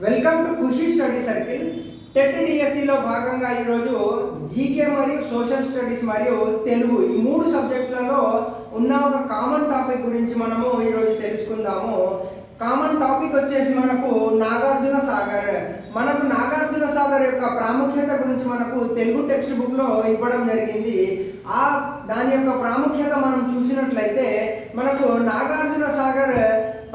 Welcome to Khushi study circle. TET డిఎస్సిలో భాగంగా ఈరోజు జీకే మరియు సోషల్ స్టడీస్ మరియు తెలుగు ఈ మూడు సబ్జెక్టులలో ఉన్న ఒక కామన్ టాపిక్ గురించి మనము ఈరోజు తెలుసుకుందాము. కామన్ టాపిక్ వచ్చేసి మనకు నాగార్జున సాగర్. నాగార్జున సాగర్ యొక్క ప్రాముఖ్యత గురించి మనకు తెలుగు టెక్స్ట్ బుక్లో ఇవ్వడం జరిగింది. దాని యొక్క ప్రాముఖ్యత మనం చూసినట్లయితే మనకు నాగార్జున సాగర్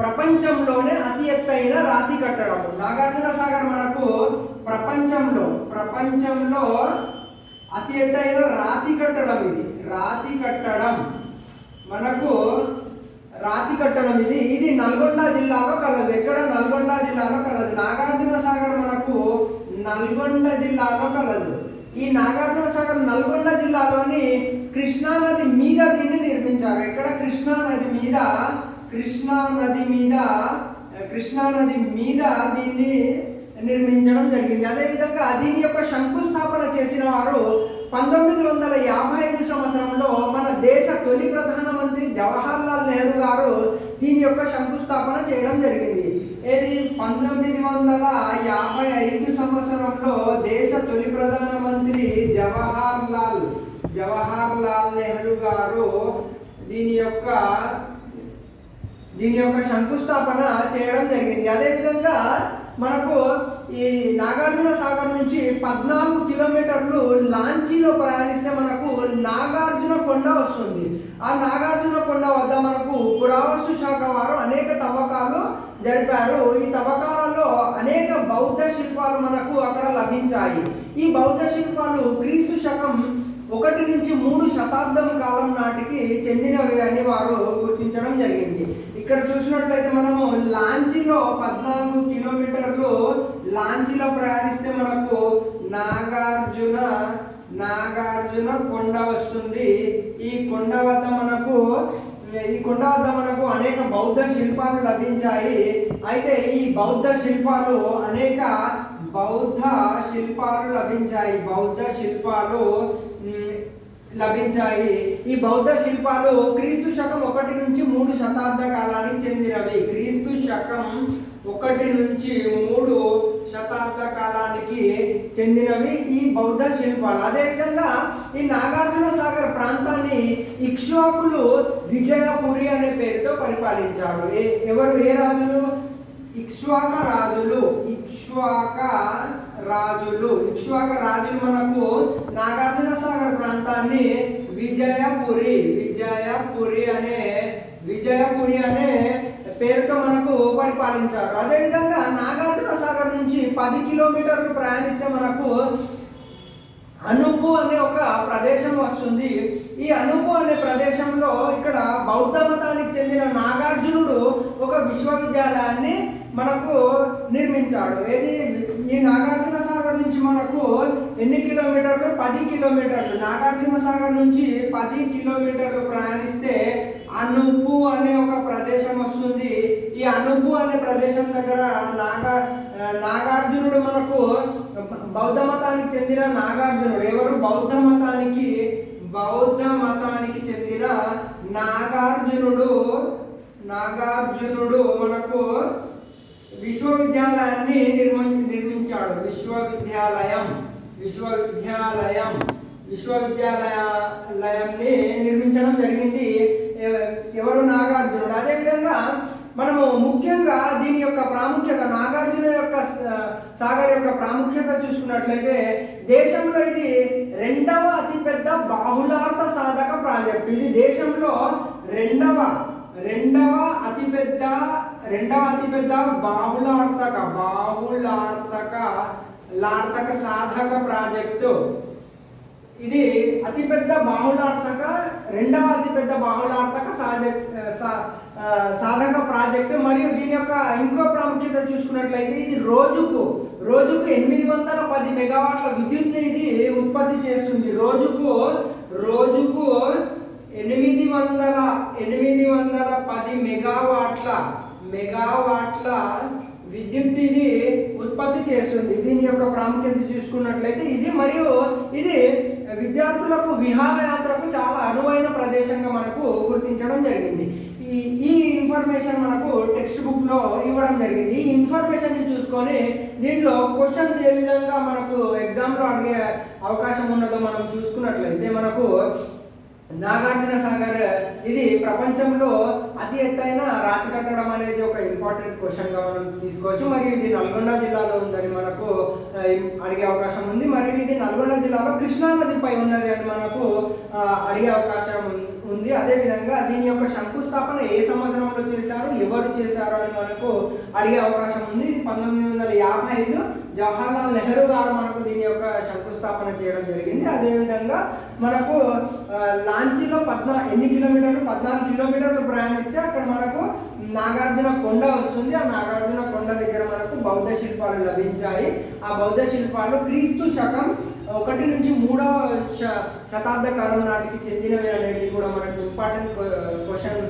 ప్రపంచంలోనే అతి ఎత్తైన రాతి కట్టడం. నాగార్జున సాగర్ మనకు ప్రపంచంలో అతి ఎత్తైన రాతి కట్టడం. ఇది నల్గొండ జిల్లాలో కలదు. ఎక్కడ? నల్గొండ జిల్లాలో కలదు. నాగార్జున సాగర్ మనకు నల్గొండ జిల్లాలో కలదు. ఈ నాగార్జున సాగర్ నల్గొండ జిల్లాలోని కృష్ణా నది మీద దీన్ని నిర్మించారు. ఎక్కడ? కృష్ణా నది మీద దీన్ని నిర్మించడం జరిగింది. అదేవిధంగా దీని యొక్క శంకుస్థాపన చేసిన వారు 1955 సంవత్సరంలో మన దేశ తొలి ప్రధానమంత్రి జవహర్లాల్ నెహ్రూ గారు దీని యొక్క శంకుస్థాపన చేయడం జరిగింది. 1955 సంవత్సరంలో దేశ తొలి ప్రధానమంత్రి జవహర్లాల్ నెహ్రూ గారు దీని యొక్క శంకుస్థాపన చేయడం జరిగింది. అదేవిధంగా మనకు ఈ నాగార్జున సాగర్ నుంచి 14 కిలోమీటర్లు లాంచీలో ప్రయాణిస్తే మనకు నాగార్జున కొండ వస్తుంది. ఆ నాగార్జున కొండ వద్ద మనకు పురావస్తు శాఖ వారు అనేక తవ్వకాలు జరిపారు. ఈ తవ్వకాలలో అనేక బౌద్ధ శిల్పాలు మనకు అక్కడ లభించాయి. ఈ బౌద్ధ శిల్పాలు క్రీస్తు శకం 1 నుంచి 3 శతాబ్దం కాలం నాటికి చెందినవి అని వారు గుర్తించడం జరిగింది. ఇక్కడ చూసినట్లయితే మనము లాంచీలో 14 కిలోమీటర్లు లాంచీలో ప్రయాణిస్తే మనకు నాగార్జున కొండ వస్తుంది. ఈ కొండ వద్ద మనకు అనేక బౌద్ధ శిల్పాలు లభించాయి. అయితే ఈ బౌద్ధ శిల్పాలు లభించాయి. ఈ బౌద్ధ శిల్పాలు క్రీస్తు శకం 1 నుంచి 3 శతాబ్ద కాలానికి చెందినవి. క్రీస్తు శకం 1 నుంచి 3 శతాబ్ద కాలానికి చెందినవి ఈ బౌద్ధ శిల్పాలు. అదేవిధంగా ఈ నాగార్జున సాగర్ ప్రాంతాన్ని ఇక్ష్వాకులు విజయపురి అనే పేరుతో పరిపాలించారు. ఎవరు? ఏ రాజులు? ఇక్ష్వాక రాజులు మనకు నాగార్జున సాగర్ ప్రాంతాన్ని విజయపురి అనే పేరుతో మనకు పరిపాలించారు. అదేవిధంగా నాగార్జున సాగర్ నుంచి 10 కిలోమీటర్లు ప్రయాణిస్తే మనకు అనుపు అనే ఒక ప్రదేశం వస్తుంది. ఈ అనుపు అనే ప్రదేశంలో ఇక్కడ బౌద్ధ మతానికి చెందిన నాగార్జునుడు ఒక విశ్వవిద్యాలయాన్ని మనకు నిర్మించాడు. ఈ నాగార్జున సాగర్ నుంచి మనకు ఎన్ని కిలోమీటర్లు? 10 కిలోమీటర్లు. నాగార్జున సాగర్ నుంచి 10 కిలోమీటర్లు ప్రయాణిస్తే అనుపు అనే ఒక ప్రదేశం వస్తుంది. ఈ అనుపు అనే ప్రదేశం దగ్గర నాగార్జునుడు మనకు బౌద్ధ మతానికి చెందిన నాగార్జునుడు. ఎవరు? బౌద్ధ మతానికి చెందిన నాగార్జునుడు మనకు విశ్వవిద్యాలయాన్ని నిర్మించాడు. విశ్వవిద్యాలయాన్ని నిర్మించడం జరిగింది. ఎవరు? నాగార్జునుడు. అదేవిధంగా మనము ముఖ్యంగా దీని యొక్క ప్రాముఖ్యత, నాగార్జున యొక్క సాగర్ యొక్క ప్రాముఖ్యత చూసుకున్నట్లయితే దేశంలో ఇది 2వ అతిపెద్ద బాహుళార్థ సాధక ప్రాజెక్టు. ఇది దేశంలో రెండవ అతిపెద్ద బాహుళార్థక సాధక ప్రాజెక్టు. ఇది అతిపెద్ద రెండవ అతిపెద్ద బాహుళార్థక సాధక ప్రాజెక్టు. మరియు దీని యొక్క ఇంకో ప్రాముఖ్యత చూసుకున్నట్లయితే ఇది రోజుకు 810 మెగావాట్ల విద్యుత్ని ఇది ఉత్పత్తి చేస్తుంది. రోజుకు 810 మెగావాట్ల విద్యుత్ ఇది ఉత్పత్తి చేస్తుంది. దీని యొక్క ప్రాముఖ్యత చూసుకున్నట్లయితే ఇది విద్యార్థులకు విహారయాత్రకు చాలా అనువైన ప్రదేశంగా మనకు గుర్తించడం జరిగింది. ఈ ఇన్ఫర్మేషన్ మనకు టెక్స్ట్ బుక్ లో ఇవ్వడం జరిగింది. ఈ ఇన్ఫర్మేషన్ ని చూసుకొని తీసుకొని దీంట్లో క్వశ్చన్స్ ఏ విధంగా మనకు ఎగ్జామ్లో అడిగే అవకాశం ఉన్నదో మనం చూసుకున్నట్లయితే మనకు నాగార్జున సాగర్ ఇది ప్రపంచంలో అతి ఎత్తైన రాతి కట్టడం అనేది ఒక ఇంపార్టెంట్ క్వశ్చన్గా మనం తీసుకోవచ్చు. మరియు ఇది నల్గొండ జిల్లాలో ఉందని మనకు అడిగే అవకాశం ఉంది. మరియు ఇది నల్గొండ జిల్లాలో కృష్ణా నదిపై ఉన్నది అని మనకు అడిగే అవకాశం ఉంది. అదేవిధంగా దీని యొక్క శంకుస్థాపన ఏ సంవత్సరంలో చేశారు, ఎవరు చేశారు అని మనకు అడిగే అవకాశం ఉంది. ఇది 1955 జవహర్లాల్ నెహ్రూ గారు మనకు దీని యొక్క శంకుస్థాపన చేయడం జరిగింది. అదేవిధంగా మనకు లాంచీలో ఎన్ని కిలోమీటర్లు 14 కిలోమీటర్లు ప్రయాణిస్తే అక్కడ మనకు నాగార్జున కొండ వస్తుంది. ఆ నాగార్జున కొండ దగ్గర మనకు బౌద్ధ శిల్పాలు లభించాయి. ఆ బౌద్ధ శిల్పాలు క్రీస్తు శకం 1 నుంచి 3వ శతాబ్ద కాలం నాటికి చెందినవి అనేది కూడా మనకు ఇంపార్టెంట్ క్వశ్చన్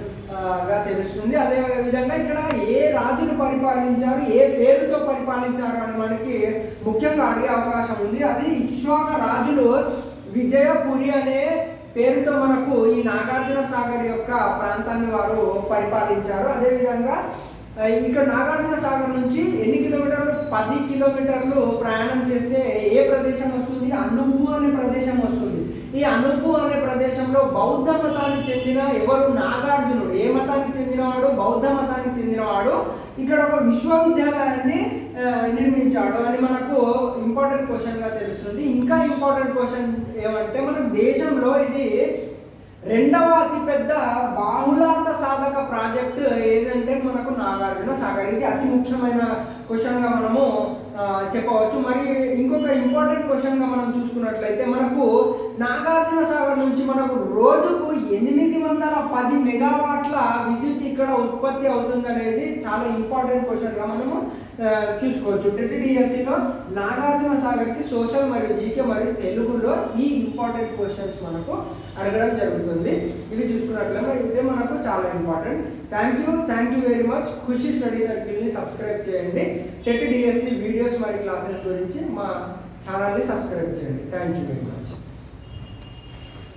గా తెలుస్తుంది. అదే విధంగా ఇక్కడ ఏ రాజులు పరిపాలించారు, ఏ పేరుతో పరిపాలించారు అని మనకి ముఖ్యంగా అడిగే అవకాశం ఉంది. అది ఇక్ష్వాక రాజులు విజయపురి అనే పేరుతో మనకు ఈ నాగార్జున సాగర్ యొక్క ప్రాంతాన్ని వారు పరిపాలించారు. అదేవిధంగా ఇక్కడ నాగార్జున సాగర్ నుంచి ఎన్ని కిలోమీటర్లు 10 కిలోమీటర్లు ప్రయాణం చేస్తే ఏ ప్రదేశం వస్తుంది, అనుపు అనే ప్రదేశం వస్తుంది. ఈ అనుపు అనే ప్రదేశంలో బౌద్ధ మతానికి చెందిన ఎవరు నాగార్జునుడు ఏ మతానికి చెందినవాడు, బౌద్ధ మతానికి చెందినవాడు ఇక్కడ ఒక విశ్వవిద్యాలయాన్ని నిర్మించాడు అని మనకు ఇంపార్టెంట్ క్వశ్చన్గా తెలుస్తుంది. ఇంకా ఇంపార్టెంట్ క్వశ్చన్ ఏమంటే మనకు దేశంలో ఇది 2వ అతిపెద్ద బాహుళార్థ సాధక ప్రాజెక్టు ఏదంటే మనకు నాగార్జున సాగర్. ఇది అతి ముఖ్యమైన క్వశ్చన్గా మనము చెప్పవచ్చు. మరి ఇంకొక ఇంపార్టెంట్ క్వశ్చన్గా మనం చూసుకున్నట్లయితే మనకు నాగార్జున సాగర్ నుంచి మనకు రోజుకు 810 మెగావాట్ల విద్యుత్ ఇక్కడ ఉత్పత్తి అవుతుంది అనేది చాలా ఇంపార్టెంట్ క్వశ్చన్గా మనము చూసుకోవచ్చు. TTDSCలో నాగార్జున సాగర్కి సోషల్ మరియు జీకే మరియు తెలుగులో ఈ ఇంపార్టెంట్ క్వశ్చన్స్ మనకు అడగడం జరుగుతుంది. ఇవి చూసుకున్నట్లయితే మనకు చాలా important. Thank you very much. Khushi study సర్కిల్ని సబ్స్క్రైబ్ చేయండి. TTDSC వీడియోస్ మరియు క్లాసెస్ గురించి మా ఛానల్ని సబ్స్క్రైబ్ చేయండి. Thank you very much.